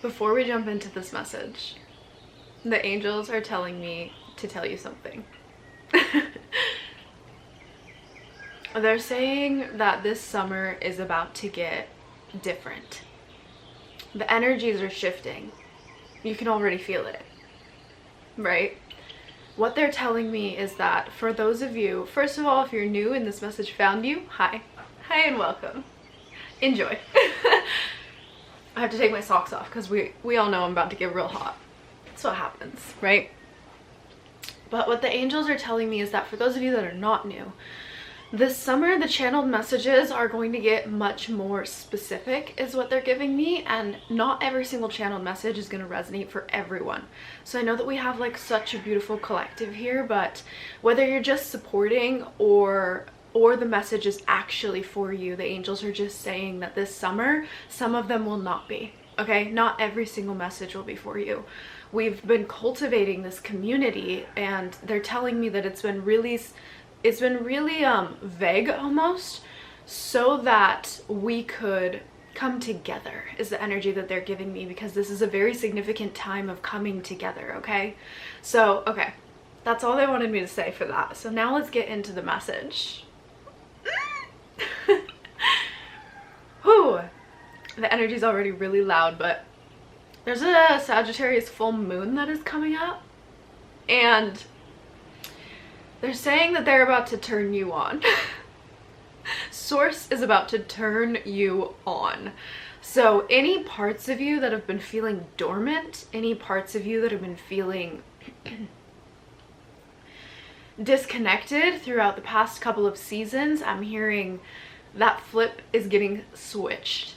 Before we jump into this message, the angels are telling me to tell you something. They're saying that this summer is about to get different. The energies are shifting. You can already feel it, right? What they're telling me is that for those of you, first of all, if you're new and this message found you, hi and welcome. Enjoy. I have to take my socks off because we all know I'm about to get real hot. That's what happens, right? But what the angels are telling me is that for those of you that are not new, this summer the channeled messages are going to get much more specific is what they're giving me, and not every single channeled message is going to resonate for everyone. So I know that we have like such a beautiful collective here, but whether you're just supporting or the message is actually for you, the angels are just saying that this summer some of them will not be, okay? Not every single message will be for you. We've been cultivating this community and they're telling me that it's been really vague almost, so that we could come together is the energy that they're giving me, because this is a very significant time of coming together, okay? So, okay, that's all they wanted me to say for that. So now let's get into the message. Whew, the energy's already really loud, but there's a Sagittarius full moon that is coming up, and they're saying that they're about to turn you on. Source is about to turn you on. So any parts of you that have been feeling dormant, any parts of you that have been feeling disconnected throughout the past couple of seasons, I'm hearing that flip is getting switched.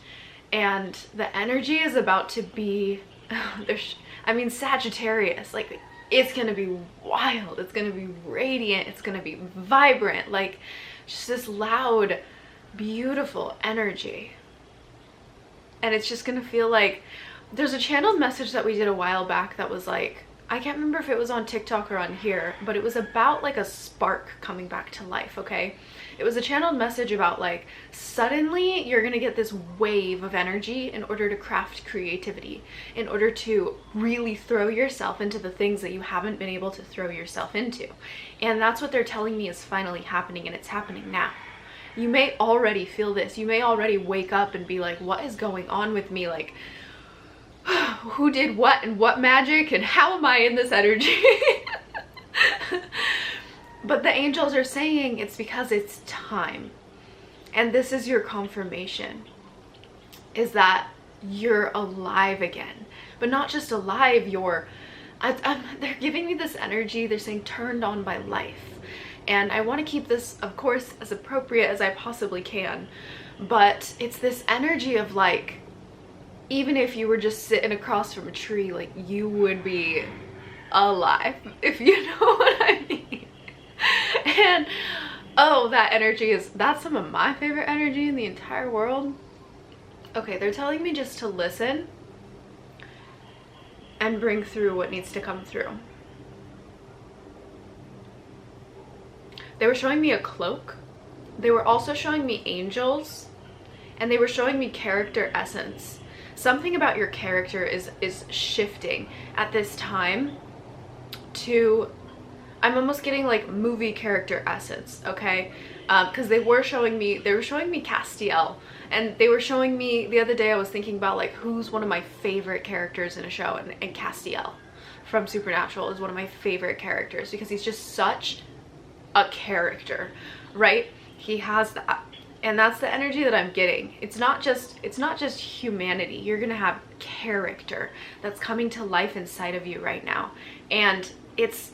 And the energy is about to be, Sagittarius, like, it's gonna be wild, it's gonna be radiant, it's gonna be vibrant, like just this loud, beautiful energy. And it's just gonna feel like, there's a channeled message that we did a while back that was like, I can't remember if it was on TikTok or on here, but it was about like a spark coming back to life, okay? It was a channeled message about like, suddenly you're gonna get this wave of energy in order to craft creativity, in order to really throw yourself into the things that you haven't been able to throw yourself into. And that's what they're telling me is finally happening, and it's happening now. You may already feel this. You may already wake up and be like, what is going on with me? Like, who did what and what magic and how am I in this energy? But the angels are saying it's because it's time. And this is your confirmation, is that you're alive again. But not just alive, they're giving me this energy. They're saying turned on by life. And I want to keep this, of course, as appropriate as I possibly can. But it's this energy of like, even if you were just sitting across from a tree, like, you would be alive, if you know what I mean. And oh, that energy that's some of my favorite energy in the entire world. Okay, they're telling me just to listen and bring through what needs to come through. They were showing me a cloak. They were also showing me angels, and they were showing me character essence. Something about your character is shifting at this time to, I'm almost getting like movie character essence, okay? Because they were showing me Castiel, and they were showing me, the other day I was thinking about like who's one of my favorite characters in a show, and Castiel from Supernatural is one of my favorite characters because he's just such a character, right? He has that. And that's the energy that I'm getting. It's not just humanity. You're gonna have character that's coming to life inside of you right now. And it's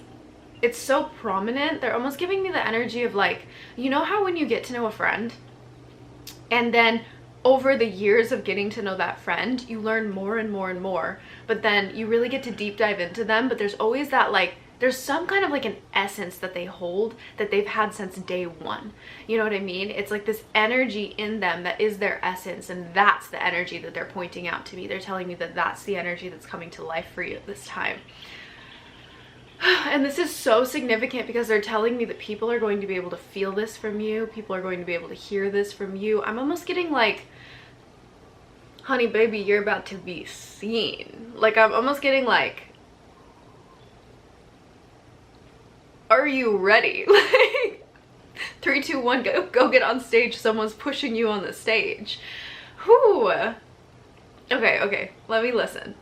so prominent. They're almost giving me the energy of like, you know how when you get to know a friend, and then over the years of getting to know that friend, you learn more and more and more, but then you really get to deep dive into them, but there's always that like, there's some kind of like an essence that they hold that they've had since day one. You know what I mean? It's like this energy in them that is their essence, and that's the energy that they're pointing out to me. They're telling me that that's the energy that's coming to life for you at this time. And this is so significant because they're telling me that people are going to be able to feel this from you. People are going to be able to hear this from you. I'm almost getting like, honey, baby, you're about to be seen. Like, I'm almost getting like, are you ready? Like, 3, 2, 1, go get on stage. Someone's pushing you on the stage. Whew. Okay, let me listen.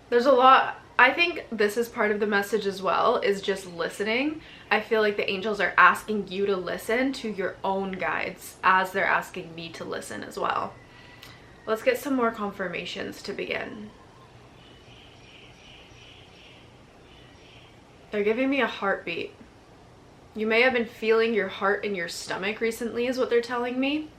There's a lot. I think this is part of the message as well, is just listening. I feel like the angels are asking you to listen to your own guides as they're asking me to listen as well. Let's get some more confirmations to begin. They're giving me a heartbeat. You may have been feeling your heart in your stomach recently, is what they're telling me.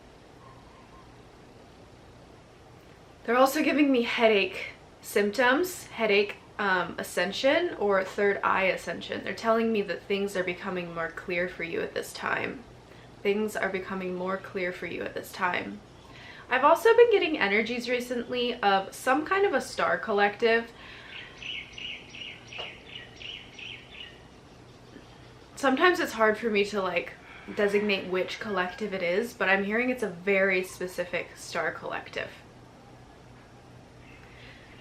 They're also giving me headache symptoms, headache ascension, or third eye ascension. They're telling me that things are becoming more clear for you at this time. Things are becoming more clear for you at this time. I've also been getting energies recently of some kind of a star collective. Sometimes it's hard for me to like designate which collective it is, but I'm hearing it's a very specific star collective.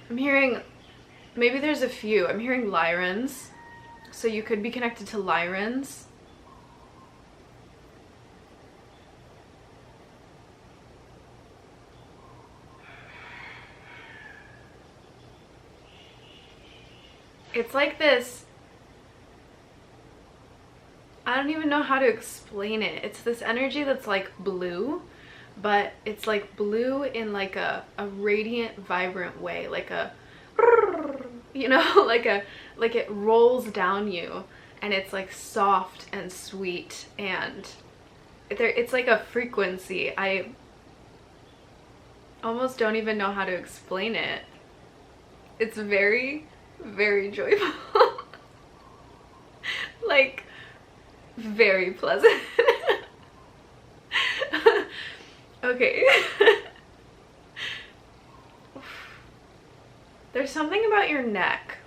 I'm hearing, maybe there's a few. I'm hearing Lyrans, so you could be connected to Lyrans. It's like this, I don't even know how to explain it. It's this energy that's like blue, but it's like blue in like a radiant, vibrant way, like a, you know, like it rolls down you, and it's like soft and sweet, and it's like a frequency. I almost don't even know how to explain it. It's very, very joyful. Like, very pleasant. Okay. There's something about your neck.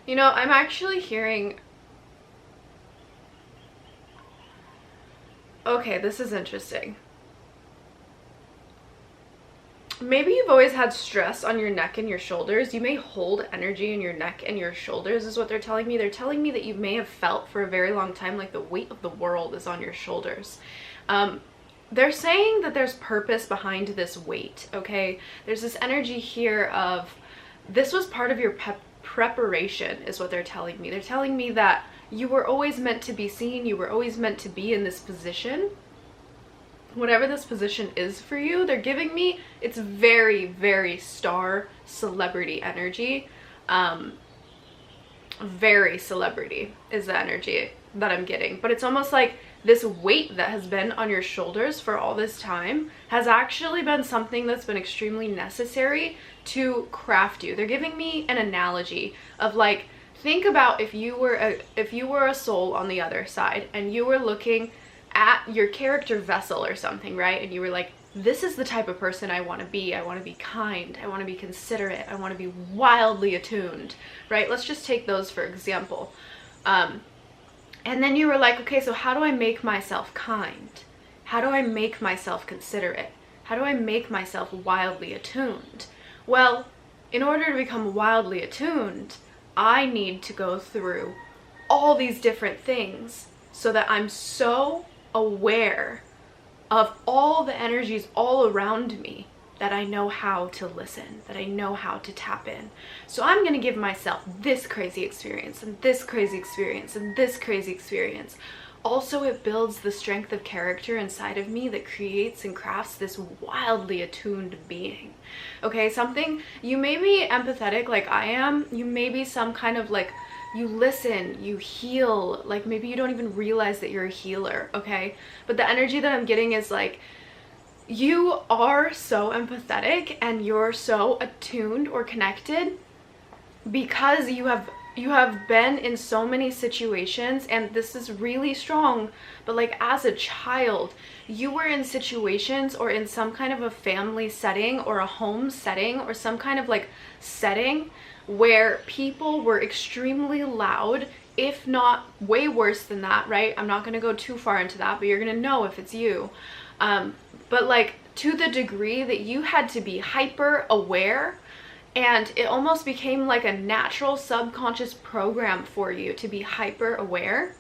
You know, I'm actually hearing... Okay, this is interesting. Maybe you've always had stress on your neck and your shoulders. You may hold energy in your neck and your shoulders, is what they're telling me. They're telling me that you may have felt for a very long time like the weight of the world is on your shoulders. They're saying that there's purpose behind this weight, okay? There's this energy here of, this was part of your preparation, is what they're telling me. They're telling me that you were always meant to be seen. You were always meant to be in this position. Whatever this position is for you, they're giving me, it's very, very star celebrity energy. Very celebrity is the energy that I'm getting. But it's almost like this weight that has been on your shoulders for all this time has actually been something that's been extremely necessary to craft you. They're giving me an analogy of like, think about if you were a soul on the other side and you were looking at your character vessel or something, right? And you were like, this is the type of person I want to be. I want to be kind. I want to be considerate. I want to be wildly attuned, right? Let's just take those for example. And then you were like, okay, so how do I make myself kind? How do I make myself considerate? How do I make myself wildly attuned? Well, in order to become wildly attuned, I need to go through all these different things so that I'm so aware of all the energies all around me that I know how to listen, that I know how to tap in. So I'm gonna give myself this crazy experience and this crazy experience and this crazy experience. Also, it builds the strength of character inside of me that creates and crafts this wildly attuned being. Okay, something, you may be empathetic like I am, you may be some kind of like, you listen, you heal, like maybe you don't even realize that you're a healer, okay? But the energy that I'm getting is like, you are so empathetic and you're so attuned or connected because you have been in so many situations, and this is really strong, but like as a child, you were in situations or in some kind of a family setting or a home setting or some kind of like setting where people were extremely loud, if not way worse than that, right? I'm not going to go too far into that, but you're going to know if it's you. But like to the degree that you had to be hyper aware, and it almost became like a natural subconscious program for you to be hyper aware.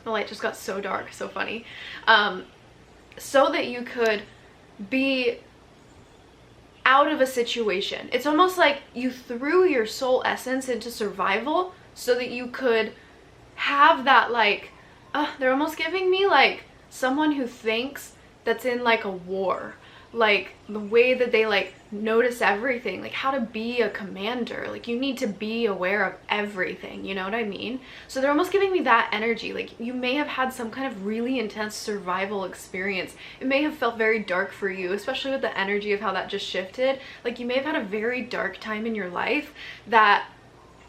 The light just got so dark, so funny. So that you could be out of a situation. It's almost like you threw your soul essence into survival so that you could have that, like, they're almost giving me like someone who thinks that's in like a war, like the way that they like notice everything, like how to be a commander, like you need to be aware of everything, you know what I mean? So they're almost giving me that energy. Like you may have had some kind of really intense survival experience. It may have felt very dark for you, especially with the energy of how that just shifted. Like you may have had a very dark time in your life that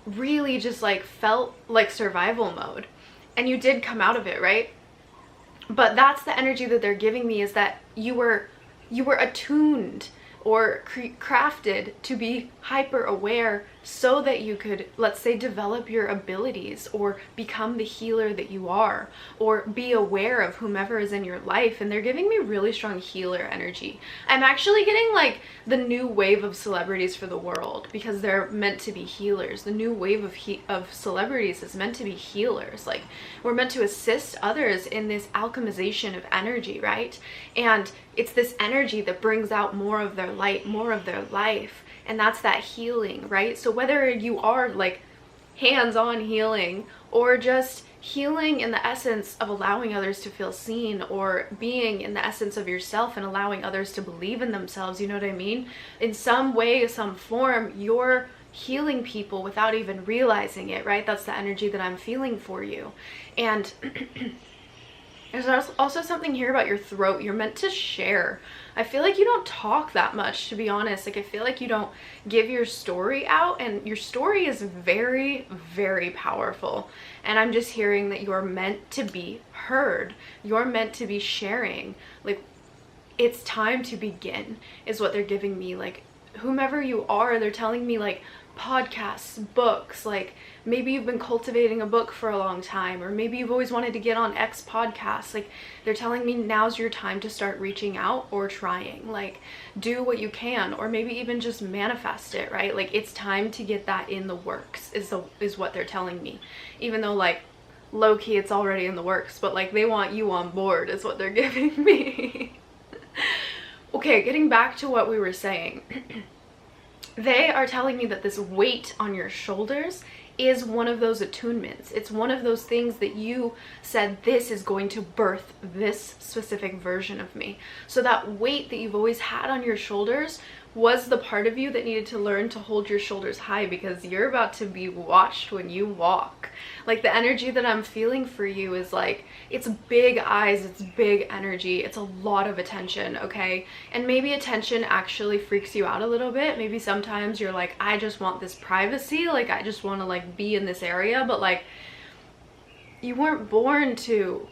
really just like felt like survival mode, and you did come out of it, right? But that's the energy that they're giving me, is that you were attuned or crafted to be hyper aware so that you could, let's say, develop your abilities or become the healer that you are, or be aware of whomever is in your life. And they're giving me really strong healer energy. I'm actually getting like the new wave of celebrities for the world, because they're meant to be healers. The new wave of celebrities is meant to be healers. Like we're meant to assist others in this alchemization of energy, right? And it's this energy that brings out more of their light, more of their life. And that's that healing, right? So whether you are like hands-on healing, or just healing in the essence of allowing others to feel seen, or being in the essence of yourself and allowing others to believe in themselves, you know what I mean? In some way, some form, you're healing people without even realizing it, right? That's the energy that I'm feeling for you. And there's also something here about your throat. You're meant to share. I feel like you don't talk that much, to be honest. Like I feel like you don't give your story out, and your story is very, very powerful. And I'm just hearing that you're meant to be heard. You're meant to be sharing. Like it's time to begin is what they're giving me. Like whomever you are, they're telling me like podcasts, books, like maybe you've been cultivating a book for a long time, or maybe you've always wanted to get on X podcast. Like they're telling me now's your time to start reaching out or trying, like do what you can, or maybe even just manifest it, right? Like it's time to get that in the works is what they're telling me, even though like low-key it's already in the works, but like they want you on board is what they're giving me. Okay, getting back to what we were saying. They are telling me that this weight on your shoulders is one of those attunements. It's one of those things that you said, this is going to birth this specific version of me. So that weight that you've always had on your shoulders was the part of you that needed to learn to hold your shoulders high, because you're about to be watched when you walk. Like the energy that I'm feeling for you is like, it's big eyes, it's big energy, it's a lot of attention, okay? And maybe attention actually freaks you out a little bit. Maybe sometimes you're like, I just want this privacy, like I just want to like be in this area, but like you weren't born to,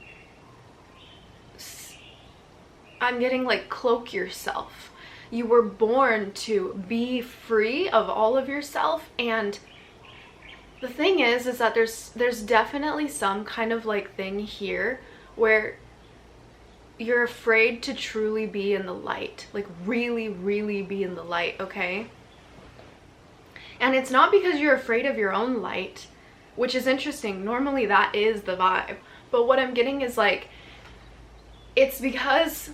I'm getting like cloak yourself. You were born to be free of all of yourself. And the thing is that there's definitely some kind of like thing here where you're afraid to truly be in the light, like really, really be in the light, okay? And it's not because you're afraid of your own light, which is interesting. Normally that is the vibe. But what I'm getting is like, it's because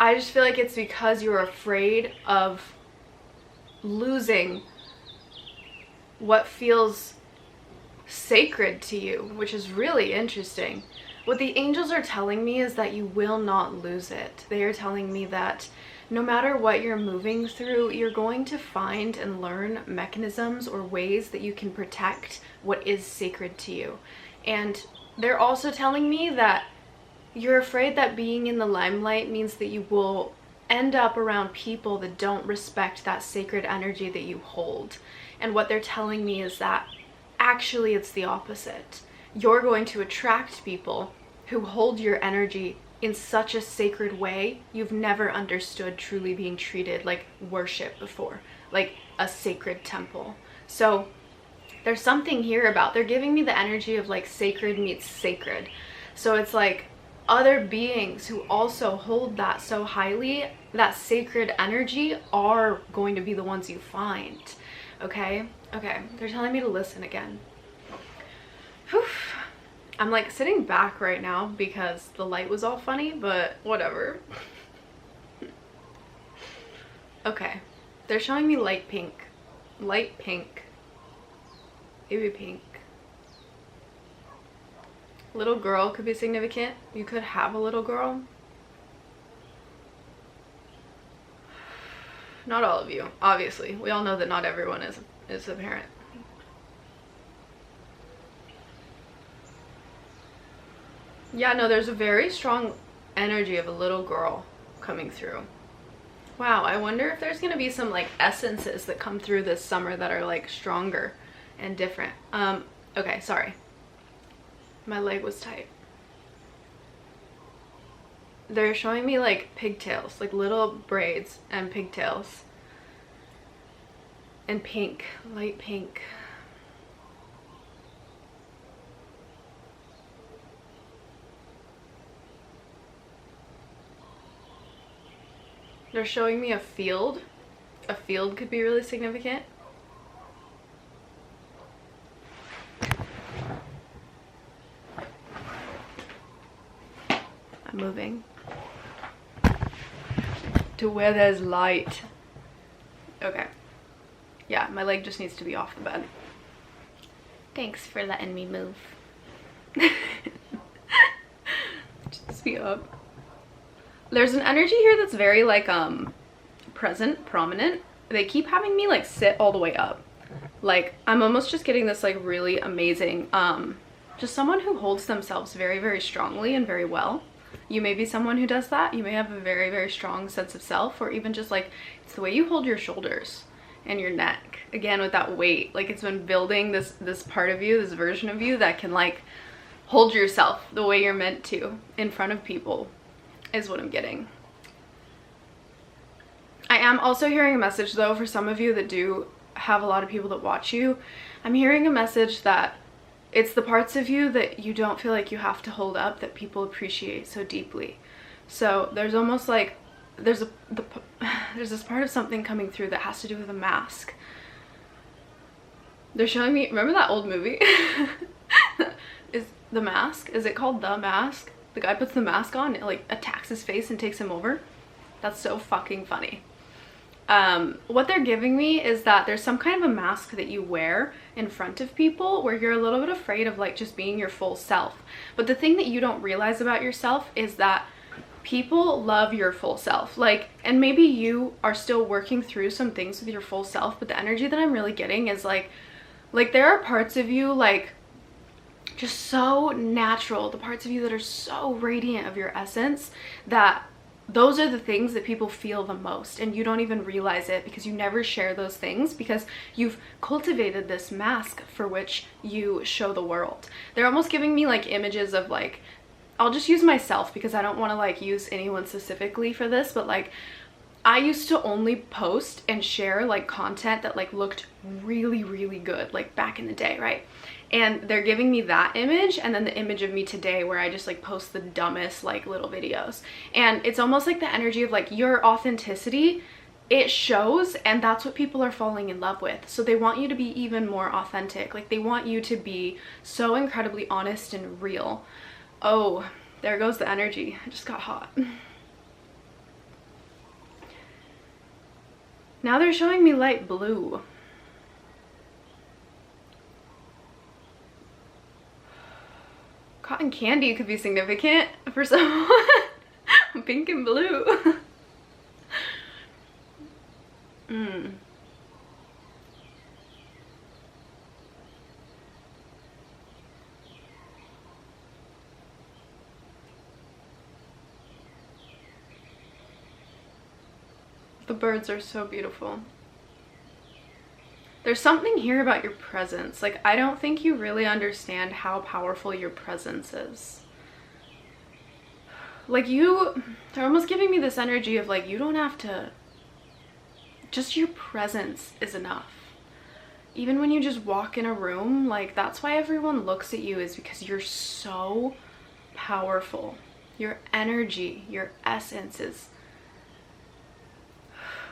I just feel like it's because you're afraid of losing what feels sacred to you, which is really interesting. What the angels are telling me is that you will not lose it. They are telling me that no matter what you're moving through, you're going to find and learn mechanisms or ways that you can protect what is sacred to you. And they're also telling me that you're afraid that being in the limelight means that you will end up around people that don't respect that sacred energy that you hold. And what they're telling me is that actually it's the opposite. You're going to attract people who hold your energy in such a sacred way. You've never understood truly being treated like worship before, like a sacred temple. So there's something here about, they're giving me the energy of like sacred meets sacred. So it's like other beings who also hold that so highly, that sacred energy, are going to be the ones you find. Okay? Okay, they're telling me to listen again. Whew. I'm like sitting back right now because the light was all funny, but whatever. Okay, they're showing me light pink, baby pink. Little girl could be significant. You could have a little girl. Not all of you, obviously. We all know that not everyone is a parent. Yeah, no, there's a very strong energy of a little girl coming through. Wow, I wonder if there's gonna be some like essences that come through this summer that are like stronger and different. Okay, sorry. My leg was tight. They're showing me like pigtails, like little braids and pigtails. And pink, light pink. They're showing me a field. A field could be really significant. I'm moving to where there's light. Okay. Yeah, my leg just needs to be off the bed. Thanks for letting me move. Just be up. There's an energy here that's very like present, prominent. They keep having me like sit all the way up. Like I'm almost just getting this like really amazing just someone who holds themselves very, very strongly and very well. You may be someone who does that. You may have a very, very strong sense of self, or even just like it's the way you hold your shoulders and your neck. Again, with that weight, like it's been building this part of you, this version of you that can like hold yourself the way you're meant to in front of people, is what I'm getting. I am also hearing a message though for some of you that do have a lot of people that watch you. I'm hearing a message that it's the parts of you that you don't feel like you have to hold up that people appreciate so deeply. So there's almost like there's this part of something coming through that has to do with a mask. They're showing me, remember that old movie? Is The Mask? Is it called The Mask? The guy puts the mask on, it like attacks his face and takes him over. That's so fucking funny. What they're giving me is that there's some kind of a mask that you wear in front of people where you're a little bit afraid of like just being your full self. But the thing that you don't realize about yourself is that people love your full self. Like, and maybe you are still working through some things with your full self, but the energy that I'm really getting is like there are parts of you like just so natural, the parts of you that are so radiant of your essence, that those are the things that people feel the most, and you don't even realize it because you never share those things because you've cultivated this mask for which you show the world. They're almost giving me like images of like, I'll just use myself because I don't want to like use anyone specifically for this, but like I used to only post and share like content that like looked really, really good, like back in the day, right? And they're giving me that image, and then the image of me today where I just like post the dumbest like little videos. And it's almost like the energy of like your authenticity, it shows, and that's what people are falling in love with. So they want you to be even more authentic. Like they want you to be so incredibly honest and real. Oh, there goes the energy. I just got hot. Now they're showing me light blue. Cotton candy could be significant for someone. Pink and blue. The birds are so beautiful. There's something here about your presence. Like, I don't think you really understand how powerful your presence is. Like they're almost giving me this energy of like, you don't have to, just your presence is enough. Even when you just walk in a room, like that's why everyone looks at you, is because you're so powerful. Your energy, your essence is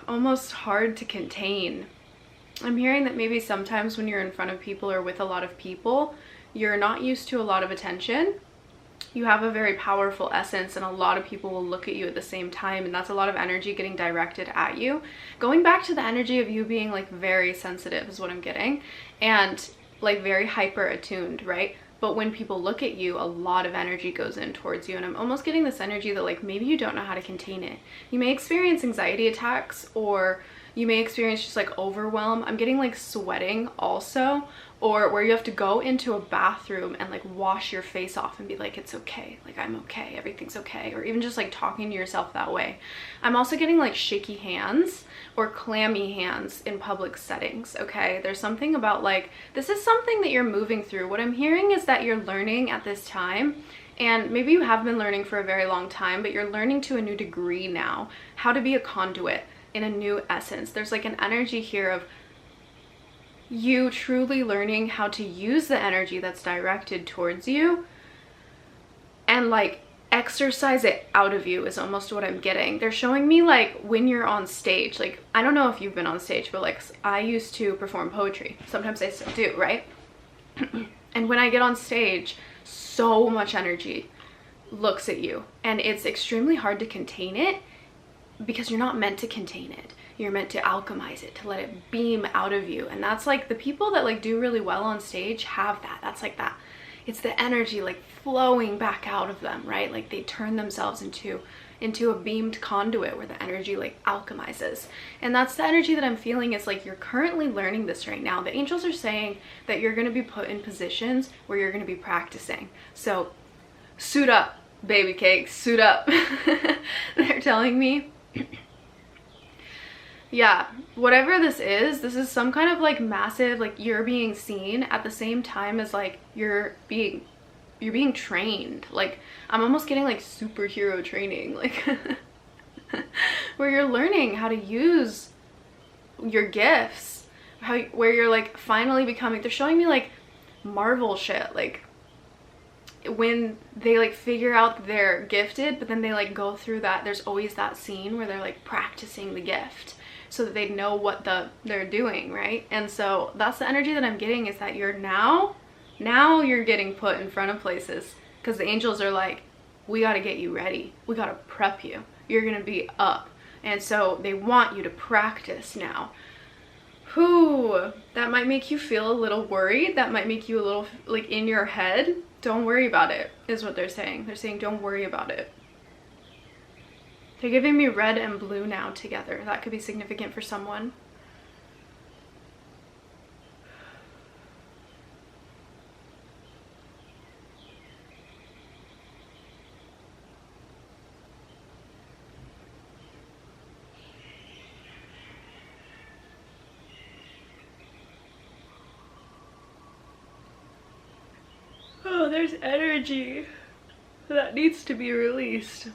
almost hard to contain. I'm hearing that maybe sometimes when you're in front of people or with a lot of people, you're not used to a lot of attention. You have a very powerful essence and a lot of people will look at you at the same time, and that's a lot of energy getting directed at you. Going back to the energy of you being like very sensitive is what I'm getting, and like very hyper attuned, right? But when people look at you, a lot of energy goes in towards you, and I'm almost getting this energy that like maybe you don't know how to contain it. You may experience anxiety attacks, or you may experience just like overwhelm. I'm getting like sweating also, or where you have to go into a bathroom and like wash your face off and be like, it's okay, like I'm okay, everything's okay, or even just like talking to yourself that way. I'm also getting like shaky hands or clammy hands in public settings, okay? There's something about like, this is something that you're moving through. What I'm hearing is that you're learning at this time, and maybe you have been learning for a very long time, but you're learning to a new degree now, how to be a conduit in a new essence. There's like an energy here of you truly learning how to use the energy that's directed towards you and like exercise it out of you, is almost what I'm getting. They're showing me like when you're on stage, like I don't know if you've been on stage, but like I used to perform poetry. Sometimes I still do, right? And when I get on stage, so much energy looks at you and it's extremely hard to contain it, because you're not meant to contain it. You're meant to alchemize it, to let it beam out of you. And that's like the people that like do really well on stage have that. That's like that. It's the energy like flowing back out of them, right? Like they turn themselves into a beamed conduit where the energy like alchemizes. And that's the energy that I'm feeling, is like you're currently learning this right now. The angels are saying that you're going to be put in positions where you're going to be practicing. So suit up, baby cake, suit up. They're telling me. Yeah, whatever this is some kind of like massive, like you're being seen at the same time as like you're being trained. Like I'm almost getting like superhero training, like where you're learning how to use your gifts, where you're like finally becoming, they're showing me like Marvel shit, like when they like figure out they're gifted, but then they like go through that, there's always that scene where they're like practicing the gift so that they know what they're doing, right? And so that's the energy that I'm getting, is that you're now you're getting put in front of places because the angels are like, we got to get you ready, we got to prep you, you're gonna be up. And so they want you to practice now. Whew, that might make you feel a little worried, that might make you a little like in your head. Don't worry about it, is what they're saying. They're saying don't worry about it. They're giving me red and blue now together. That could be significant for someone. Oh, there's energy that needs to be released.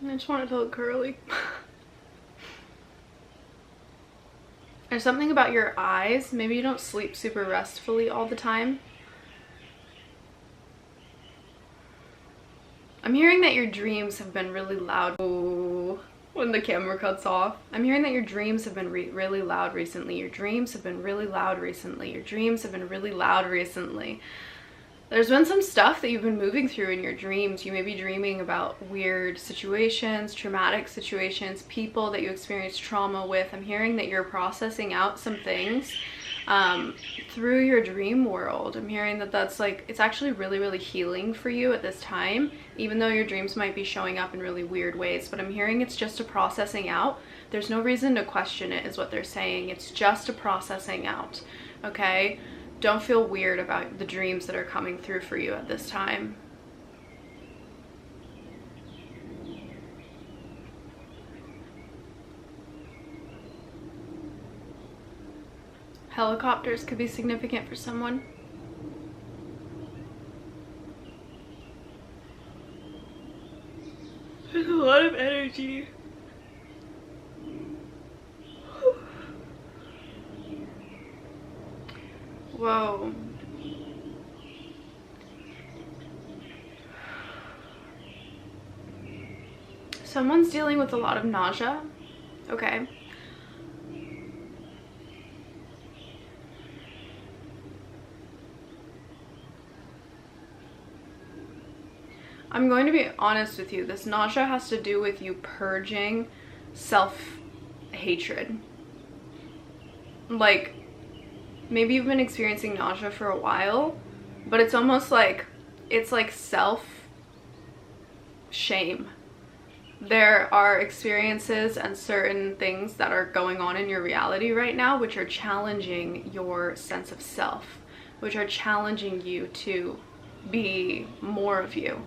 I just want it to look curly. There's something about your eyes. Maybe you don't sleep super restfully all the time. I'm hearing that your dreams have been really loud. Ooh, when the camera cuts off. I'm hearing that your dreams have been really loud recently. Your dreams have been really loud recently. Your dreams have been really loud recently. There's been some stuff that you've been moving through in your dreams. You may be dreaming about weird situations, traumatic situations, people that you experienced trauma with. I'm hearing that you're processing out some things through your dream world. I'm hearing that that's like, it's actually really healing for you at this time, even though your dreams might be showing up in really weird ways. But I'm hearing it's just a processing out. There's no reason to question it, is what they're saying. It's just a processing out, okay? Don't feel weird about the dreams that are coming through for you at this time. Helicopters could be significant for someone. energy. Whoa. Someone's dealing with a lot of nausea. Okay. I'm going to be honest with you. This nausea has to do with you purging self-hatred. Like, maybe you've been experiencing nausea for a while, but it's almost like, it's like self-shame. There are experiences and certain things that are going on in your reality right now which are challenging your sense of self, which are challenging you to be more of you.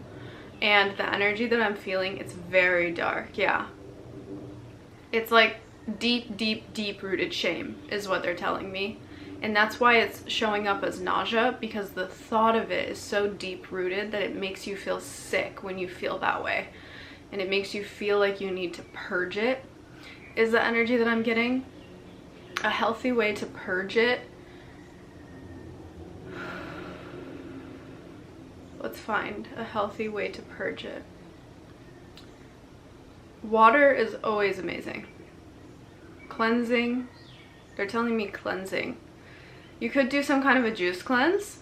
And the energy that I'm feeling, it's very dark. Yeah. It's like deep rooted shame is what they're telling me. And that's why it's showing up as nausea, because the thought of it is so deep rooted that it makes you feel sick when you feel that way. And it makes you feel like you need to purge it, is the energy that I'm getting. A healthy way to purge it. Let's find a healthy way to purge it. Water is always amazing. Cleansing. They're telling me cleansing. You could do some kind of a juice cleanse.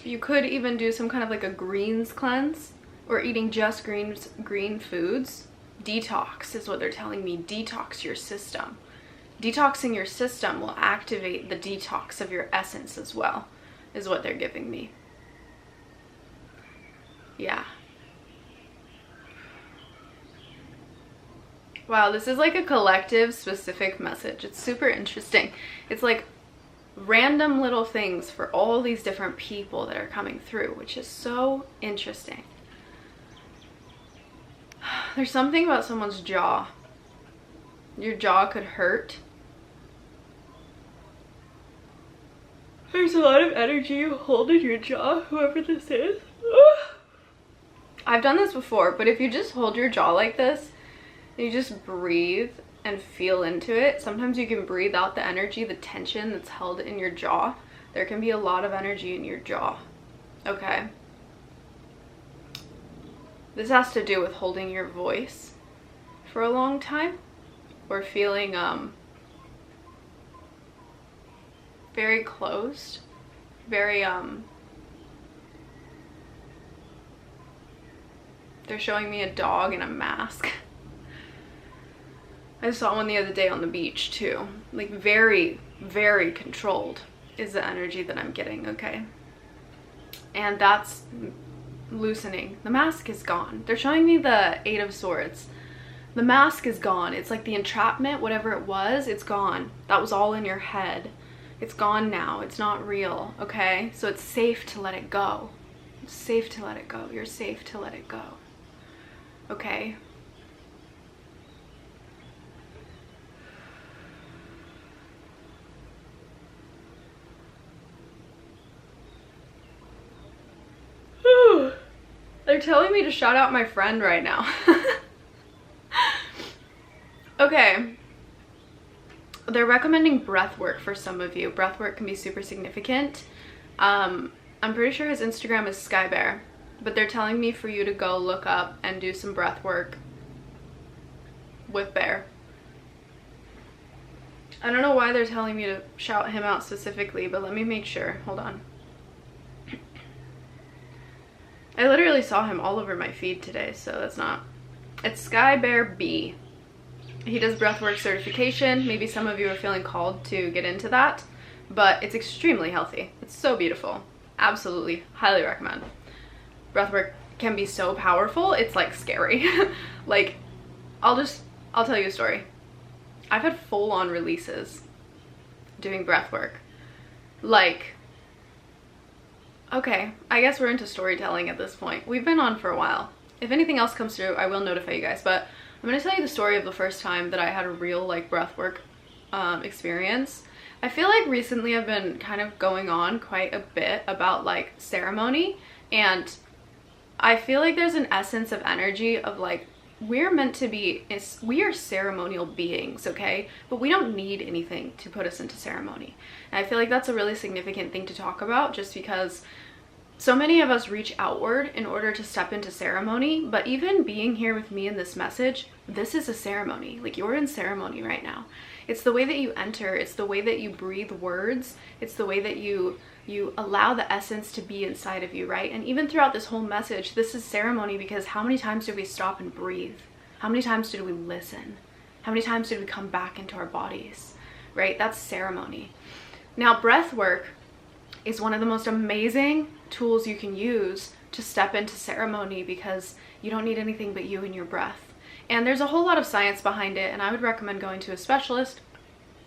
You could even do some kind of like a greens cleanse, or eating just green foods. Detox is what they're telling me. Detox your system. Detoxing your system will activate the detox of your essence as well, is what they're giving me. Yeah. Wow, this is like a collective specific message. It's super interesting. It's like random little things for all these different people that are coming through, which is so interesting. There's something about someone's jaw. Your jaw could hurt. There's a lot of energy you hold in your jaw, whoever this is. I've done this before, but if you just hold your jaw like this, you just breathe and feel into it. Sometimes you can breathe out the energy, the tension that's held in your jaw. There can be a lot of energy in your jaw. Okay. This has to do with holding your voice for a long time, or feeling very closed, very they're showing me a dog in a mask. I saw one the other day on the beach too. Like very controlled is the energy that I'm getting, okay? And that's loosening. The mask is gone. They're showing me the Eight of Swords. The mask is gone. It's like the entrapment, whatever it was, it's gone. That was all in your head. It's gone now. It's not real, okay? So it's safe to let it go. It's safe to let it go. You're safe to let it go. Okay? They're telling me to shout out my friend right now. Okay. They're recommending breathwork for some of you. Breathwork can be super significant. I'm pretty sure his Instagram is Skybear, but they're telling me for you to go look up and do some breathwork with Bear. I don't know why they're telling me to shout him out specifically, but let me make sure. Hold on. I literally saw him all over my feed today, so that's not... It's Skybear B. He does breathwork certification. Maybe some of you are feeling called to get into that, but it's extremely healthy. It's so beautiful. Absolutely. Highly recommend. Breathwork can be so powerful, it's like scary. Like, I'll tell you a story. I've had full-on releases doing breathwork. Like... Okay, I guess we're into storytelling at this point. We've been on for a while. If anything else comes through, I will notify you guys, but I'm going to tell you the story of the first time that I had a real, like, breathwork experience. I feel like recently I've been kind of going on quite a bit about, like, ceremony, and I feel like there's an essence of energy of, like, we're meant to be, we are ceremonial beings, okay? But we don't need anything to put us into ceremony. And I feel like that's a really significant thing to talk about, just because so many of us reach outward in order to step into ceremony. But even being here with me in this message, this is a ceremony. Like, you're in ceremony right now. It's the way that you enter, it's the way that you breathe words, it's the way that you allow the essence to be inside of you, right? And even throughout this whole message, this is ceremony, because how many times did we stop and breathe? How many times did we listen? How many times did we come back into our bodies, right? That's ceremony. Now, breath work is one of the most amazing tools you can use to step into ceremony, because you don't need anything but you and your breath. And there's a whole lot of science behind it, and I would recommend going to a specialist.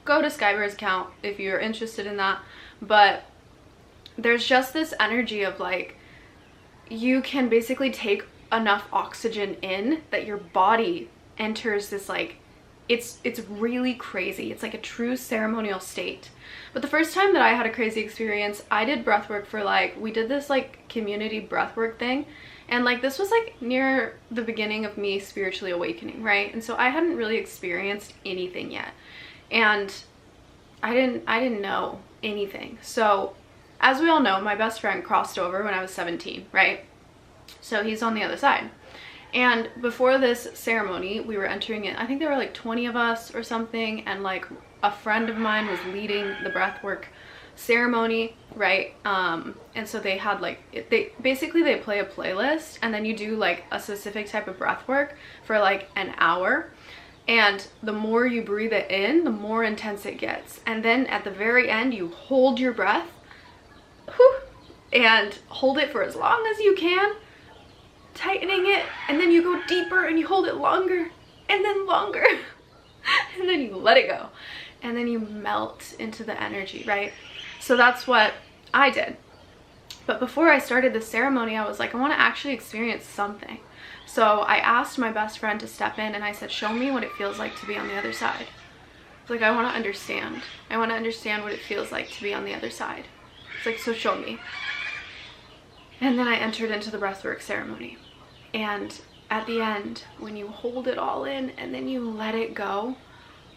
Go to Skybear's account if you're interested in that. But there's just this energy of like, you can basically take enough oxygen in that your body enters this, like, it's really crazy. It's like a true ceremonial state. But the first time that I had a crazy experience, I did breath work for like, we did this like community breath work thing. And like, this was like near the beginning of me spiritually awakening, right? And so I hadn't really experienced anything yet. And I didn't know anything. So as we all know, my best friend crossed over when I was 17, right? So he's on the other side. And before this ceremony, we were entering it. I think there were like 20 of us or something. And like a friend of mine was leading the breathwork ceremony, right? And so they had like, they play a playlist, and then you do like a specific type of breath work for like an hour. And the more you breathe it in, the more intense it gets. And then at the very end, you hold your breath, and hold it for as long as you can, tightening it, and then you go deeper and you hold it longer and then longer and then you let it go, and then you melt into the energy, right? So that's what I did. But before I started the ceremony, I was like, I want to actually experience something. So I asked my best friend to step in, and I said, show me what it feels like to be on the other side. It's like, I want to understand. I want to understand what it feels like to be on the other side. It's like, so show me. And then I entered into the breathwork ceremony. And at the end, when you hold it all in and then you let it go,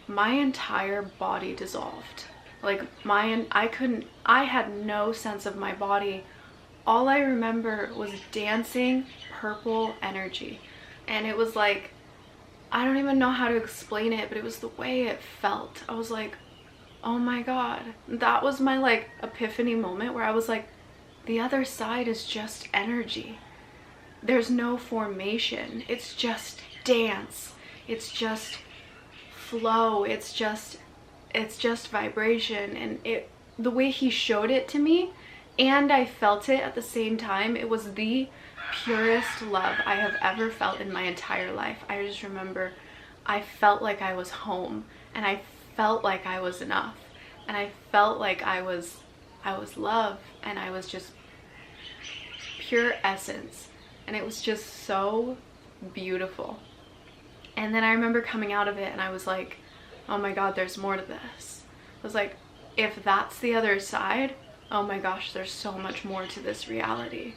my entire body dissolved. Like I had no sense of my body. All I remember was dancing purple energy. And it was like, I don't even know how to explain it, but it was the way it felt. I was like, oh my God. That was my like epiphany moment, where I was like, the other side is just energy. There's no formation. It's just dance. It's just flow. It's just vibration. And the way he showed it to me, and I felt it at the same time, it was the purest love I have ever felt in my entire life. I just remember I felt like I was home, and I felt like I was enough, and I felt like I was love, and I was just pure essence, and it was just so beautiful. And then I remember coming out of it, and I was like, oh my God, there's more to this. I was like, if that's the other side, oh my gosh, there's so much more to this reality.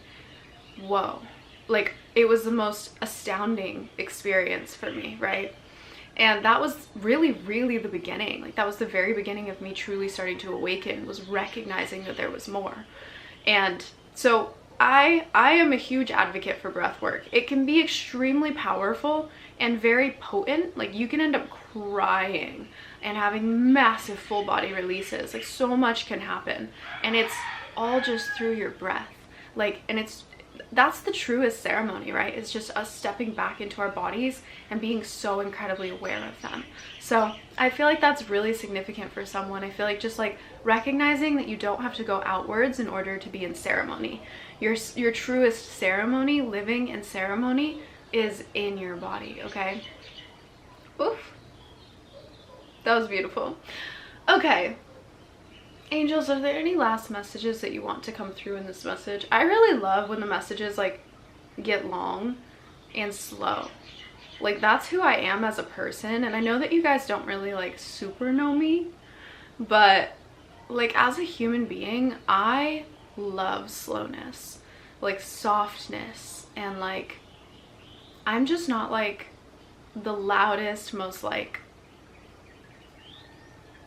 Whoa. Like, it was the most astounding experience for me, right? And that was really, really the beginning. Like, that was the very beginning of me truly starting to awaken, was recognizing that there was more. And so I am a huge advocate for breath work. It can be extremely powerful and very potent. Like, you can end up crying and having massive full body releases. Like, so much can happen, and it's all just through your breath. Like, and that's the truest ceremony, right? It's just us stepping back into our bodies and being so incredibly aware of them. So I feel like that's really significant for someone. I feel like just like recognizing that you don't have to go outwards in order to be in ceremony. Your truest ceremony, living in ceremony, is in your body, okay? Oof. That was beautiful. Okay. Angels, are there any last messages that you want to come through in this message? I really love when the messages like get long and slow. Like, that's who I am as a person. And I know that you guys don't really like super know me, but like as a human being, I love slowness, like softness, and like I'm just not like the loudest, most like,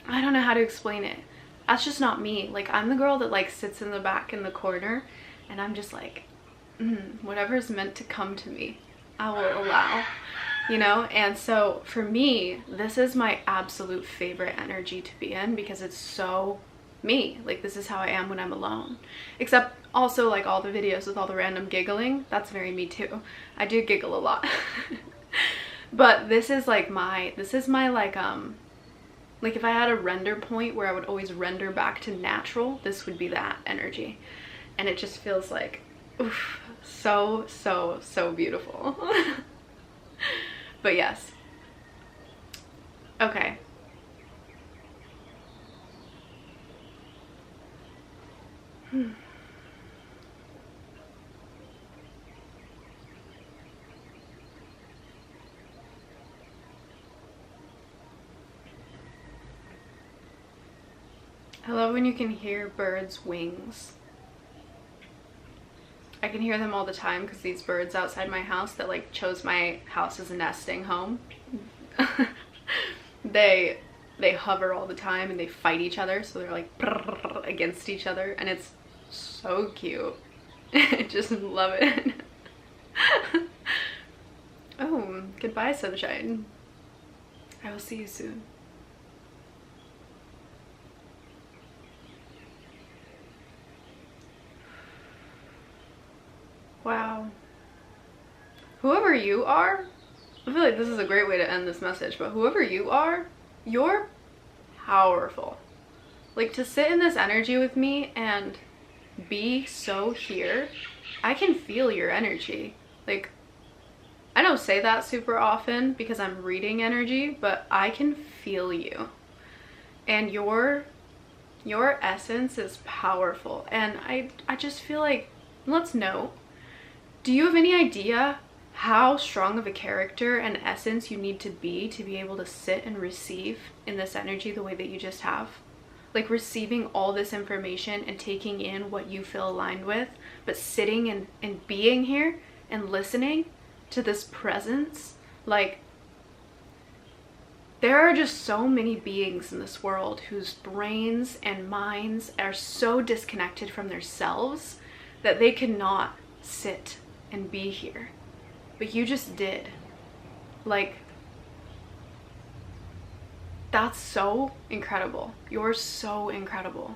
I don't know how to explain it. That's just not me. Like, I'm the girl that like sits in the back in the corner and I'm just like, whatever's meant to come to me, I will allow, you know? And so for me, this is my absolute favorite energy to be in because it's so me. Like, this is how I am when I'm alone. Except also like all the videos with all the random giggling, that's very me too. I do giggle a lot. But this is like my like if I had a render point where I would always render back to natural, this would be that energy. And it just feels like, oof, so, so, so beautiful. But yes. Okay. I love when you can hear birds' wings. I can hear them all the time because these birds outside my house that like chose my house as a nesting home, they hover all the time and they fight each other, so they're like against each other, and it's so cute. I just love it. Oh, goodbye, sunshine. I will see you soon. Wow. Whoever you are, I feel like this is a great way to end this message, but whoever you are, you're powerful. Like, to sit in this energy with me and be so here, I can feel your energy. Like, I don't say that super often because I'm reading energy, but I can feel you. And your essence is powerful. And I just feel like, let's know, do you have any idea how strong of a character and essence you need to be able to sit and receive in this energy the way that you just have? Like, receiving all this information and taking in what you feel aligned with, but sitting and being here and listening to this presence. Like, there are just so many beings in this world whose brains and minds are so disconnected from themselves that they cannot sit and be here, but you just did. Like, that's so incredible. You're so incredible.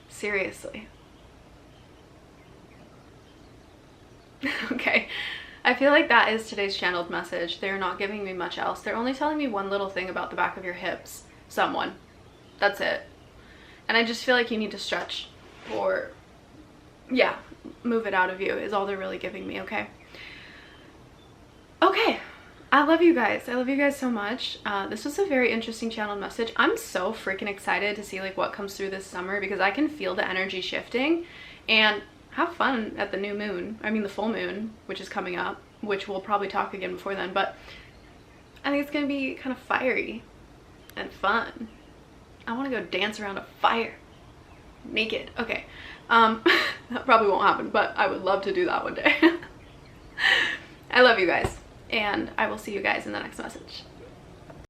Seriously. Okay, I feel like that is today's channeled message. They're not giving me much else. They're only telling me one little thing about the back of your hips. Someone. That's it. And I just feel like you need to stretch, or yeah, move it out of you is all they're really giving me. Okay. Okay. I love you guys. I love you guys so much. This was a very interesting channel message. I'm so freaking excited to see like what comes through this summer, because I can feel the energy shifting. And have fun at the new moon. I mean the full moon, which is coming up, which we'll probably talk again before then, but I think it's gonna be kind of fiery and fun. I want to go dance around a fire naked. Okay. That probably won't happen, but I would love to do that one day. I love you guys, and I will see you guys in the next message.